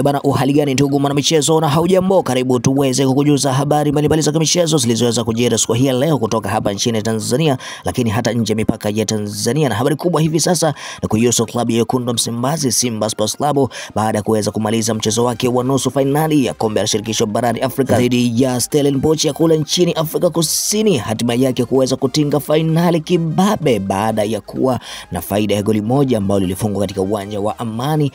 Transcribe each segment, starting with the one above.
Bana, uhali gani ndugu mwana michezo, na haujambo? Karibu tuweze kukujuza habari mbalimbali za michezo zilizoweza kujiri siku hii leo kutoka hapa nchini Tanzania, lakini hata nje mipaka ya Tanzania. Na habari kubwa hivi sasa ni kuhusu klabu ya Wekundu wa Msimbazi Simba Sports Club baada ya kuweza kumaliza mchezo wake wa nusu finali ya kombe la shirikisho barani Afrika dhidi ya Stellenbosch ya kule nchini Afrika Kusini, hatima yake kuweza kutinga finali kibabe baada ya kuwa na faida ya goli moja ambalo lilifungwa katika uwanja wa Amani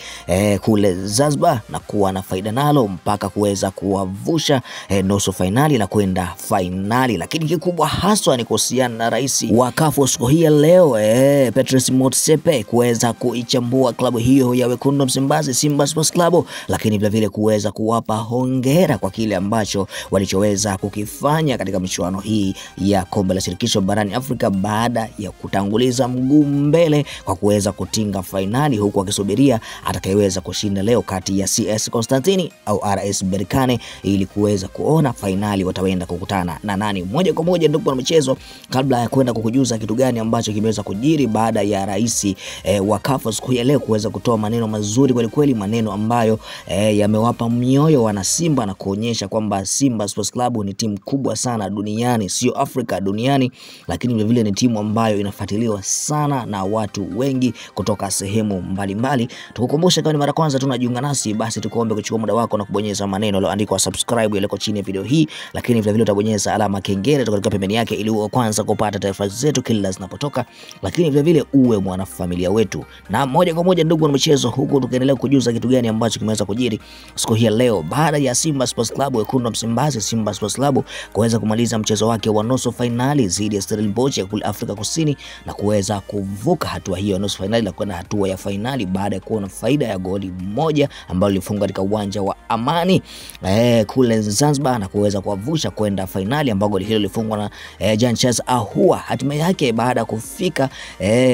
kule Zanzibar, na kuwa na faida nalo mpaka kuweza kuwavusha nusu finali na kwenda finali. Lakini kikubwa haswa ni kuhusiana na rais wa CAF siku hii leo Patrice Motsepe kuweza kuichambua klabu hiyo ya Wekundu wa Msimbazi Simba Sports Club, lakini vile vile kuweza kuwapa hongera kwa kile ambacho walichoweza kukifanya katika michuano hii ya kombe la shirikisho barani Afrika baada ya kutanguliza mguu mbele kwa kuweza kutinga finali, huku akisubiria atakayeweza kushinda leo kati ya CS Constantine au RS Berkane ili kuweza kuona finali wataenda kukutana na nani. Moja kwa moja ndugu wa michezo, kabla ya kwenda kukujuza kitu gani ambacho kimeweza kujiri baada ya rais wa CAF siku ya leo kuweza kutoa maneno mazuri kweli kweli, maneno ambayo yamewapa mioyo wana Simba na kuonyesha kwamba Simba Sports Club ni timu kubwa sana duniani, sio Afrika, duniani, lakini vile vile ni timu ambayo inafuatiliwa sana na watu wengi kutoka sehemu mbalimbali. Tukukumbusha kama ni mara kwanza tunajiunga nasi, basi tukuombe kuchukua muda wako na kubonyeza maneno yaliyoandikwa subscribe yaliyoko chini ya video hii, lakini vile vile utabonyeza alama kengele kutoka pembeni yake ili uwe kwanza kupata taarifa zetu kila zinapotoka, lakini vile vile uwe mwanafamilia wetu. Na moja kwa moja ndugu wa michezo, huku tukiendelea kujuza kitu gani ambacho kimeweza kujiri siku hii leo baada ya Simba Sports Club Wekundu wa Msimbazi Simba Sports Club kuweza kumaliza mchezo wake wa nusu finali dhidi ya Stellenbosch ya kule Afrika Kusini na kuweza kuvuka hatua hiyo nusu finali na kwenda hatua ya finali baada ya kuona faida ya goli moja ambalo lilifungwa katika uwanja wa Amani kule Zanzibar na kuweza kuwavusha kwenda finali, ambao goli hilo lilifungwa na Jean Charles Ahoua. Hatima yake baada ya kufika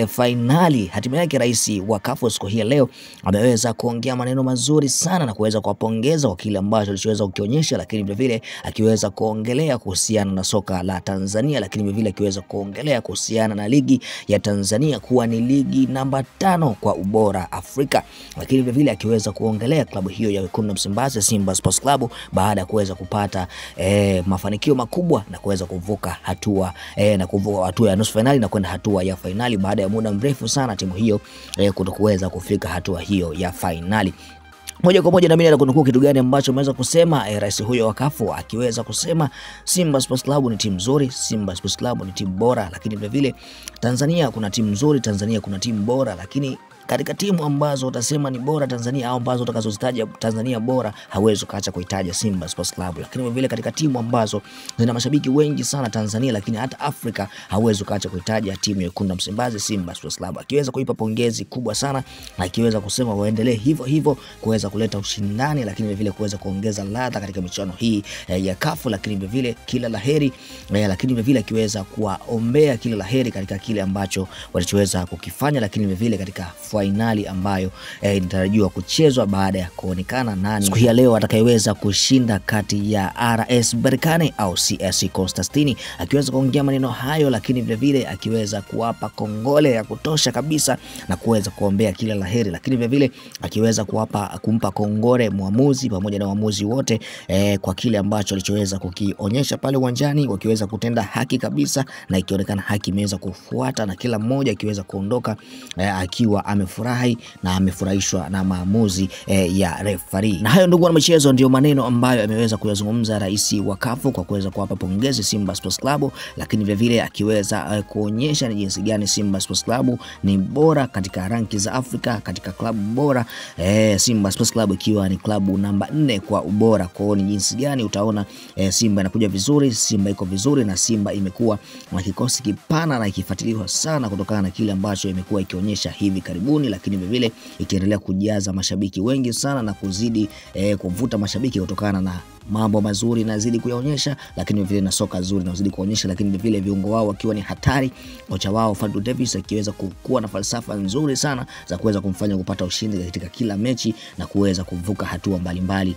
finali, hatima yake rais wa CAF siku hii leo ameweza kuongea maneno mazuri sana na kuweza kuwapongeza kwa kile ambacho alichoweza kukionyesha, lakini vile vile akiweza kuongelea kuhusiana na soka la Tanzania, lakini vile vile akiweza kuongelea kuhusiana na ligi ya Tanzania kuwa ni ligi namba 5 kwa ubora Afrika, lakini vile vile akiweza kuongelea klabu hiyo ya Wekundu wa Msimbazi Simba Sports Club baada ya kuweza kupata mafanikio makubwa na kuweza kuvuka hatua ya nusu finali na kwenda hatua ya finali baada ya muda mrefu sana timu hiyo kutokuweza kufika hatua hiyo ya finali. Moja kwa moja na mimi nakunukuu kitu gani ambacho ameweza kusema rais huyo wa CAF, akiweza kusema Simba Sports Club ni timu nzuri, Simba Sports Club ni timu bora, lakini vile vile Tanzania kuna timu nzuri, Tanzania kuna timu bora, lakini katika timu ambazo utasema ni bora Tanzania au ambazo utakazozitaja Tanzania bora, hauwezi kaacha kuitaja Simba Sports Club. Lakini vile katika timu ambazo zina mashabiki wengi sana Tanzania, lakini hata Afrika, hauwezi kaacha kuitaja timu ya Wekundu wa Msimbazi Simba Sports Club. Akiweza kuipa pongezi kubwa sana na akiweza kusema waendelee hivyo hivyo kuweza kuleta ushindani, lakini vile kuweza kuongeza ladha katika michuano hii ya CAF, lakini vile kila laheri, lakini vile akiweza kuwaombea kila laheri katika kile ambacho walichoweza kukifanya, lakini vile katika finali ambayo inatarajiwa kuchezwa baada ya kuonekana nani siku hii leo atakayeweza kushinda kati ya RS Berkane au CS Constantine. Akiweza kuongea maneno hayo, lakini vile vile akiweza kuwapa kongole ya kutosha kabisa na kuweza kuombea kila laheri, lakini vile vile akiweza kumpa kongole muamuzi pamoja na waamuzi wote kwa kile ambacho alichoweza kukionyesha pale uwanjani, wakiweza kutenda haki kabisa na ikionekana haki imeweza kufuata na kila mmoja akiweza kuondoka akiwa amefurahi na amefurahishwa na maamuzi ya referee. Na hayo ndugu wa michezo ndio maneno ambayo ameweza kuyazungumza rais wa CAF kwa kuweza kuwapa pongezi Simba Sports Club, lakini vile vile akiweza kuonyesha ni jinsi gani Simba Sports Club ni bora katika ranki za Afrika, katika klabu bora Simba Sports Club ikiwa ni klabu namba 4 kwa ubora. Kwa ni jinsi gani utaona Simba inakuja vizuri, Simba iko vizuri, na Simba imekuwa na kikosi kipana na ikifuatiliwa sana kutokana na kile ambacho imekuwa ikionyesha hivi karibuni, lakini vile vile ikiendelea kujaza mashabiki wengi sana na kuzidi kuvuta mashabiki kutokana na mambo mazuri nazidi kuyaonyesha, lakini vile na soka zuri nazidi kuonyesha, lakini vile viungo wao wakiwa ni hatari. Kocha wao Fadlu Davis akiweza kuwa na falsafa nzuri sana za kuweza kumfanya kupata ushindi katika kila mechi na kuweza kuvuka hatua mbalimbali,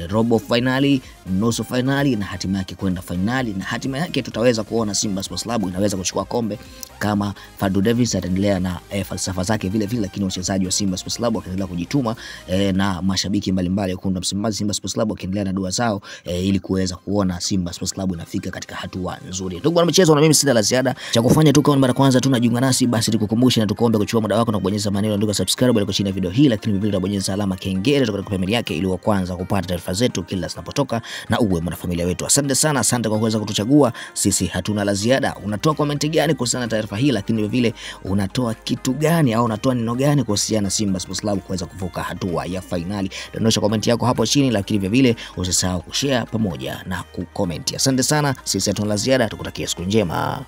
robo finali, nusu finali na hatima yake kwenda finali, na hatima yake tutaweza kuona Simba Sports Club inaweza kuchukua kombe kama Fadlu Davis ataendelea na falsafa zake vile vile, lakini wachezaji wa Simba Sports Club wakaendelea kujituma na mashabiki mbalimbali wa Msimbazi Simba Sports Club wakiendelea na dua zao ili kuweza kuona Simba Sports Club inafika katika hatua nzuri. Ndugu wana michezo, na mimi sina la ziada cha kufanya tu. Kama mara kwanza tunajiunga nasi, basi tukukumbushe na tukuombe kuchukua muda wako na kubonyeza maneno andika subscribe ili chini ya video hii, lakini vile utabonyeza alama kengele kutoka familia yake ili kwanza kupata taarifa zetu kila zinapotoka na uwe mwanafamilia wetu. Asante sana, asante kwa kuweza kutuchagua. Sisi hatuna la ziada. Unatoa comment gani kuhusiana na taarifa hii, lakini vile unatoa kitu gani au unatoa neno gani kuhusiana na Simba Sports Club kuweza kuvuka hatua ya finali? Dondosha comment yako hapo chini, lakini vile usisahau kushare pamoja na kucomment. Asante sana, sisi hatuna la ziada, tukutakia siku njema.